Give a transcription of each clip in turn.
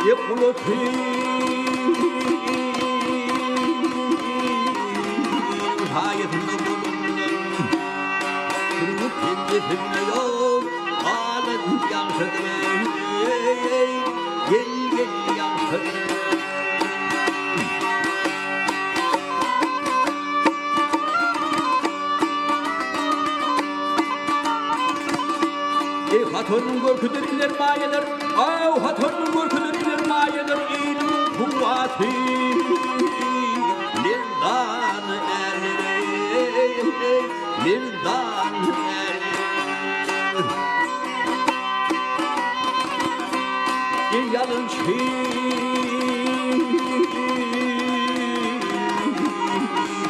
예쁘로 하게 들러보는 그리고 빈지 들려요 아는 양서들의 일개 양서들 화토는 걸 그들이 내 마에들 아우 화토는 걸 그들이 내 마에들 이름 부와티 밀단 엘레 밀단 엘레 일야는 치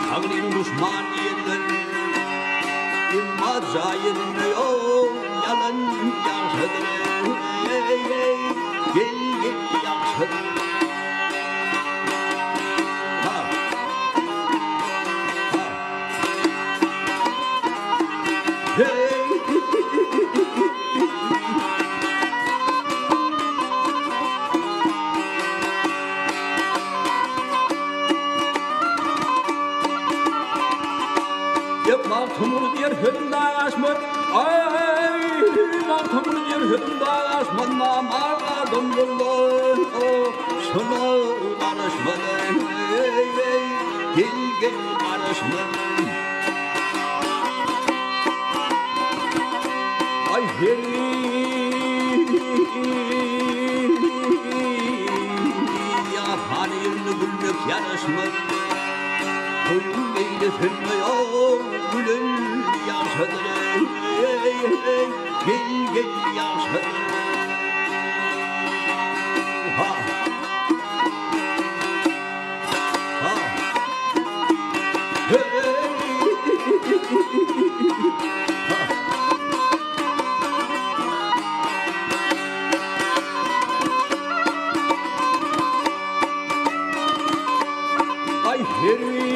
당리는 무스만 일들 임마자 일려요 야는 양서들의 길길 양서들 Mantımını diğer hüdümden aşmır Ay mantımını diğer hüdümden aşmır Namaradım yolun Sana barışmadım Gel barışmadım Ay heri Ya hani yılını gülmek yarışmadım Koyun neydi sönmüyor gülün yaşadır Gel yaşadır Ha Ha Hey Ha Ay heri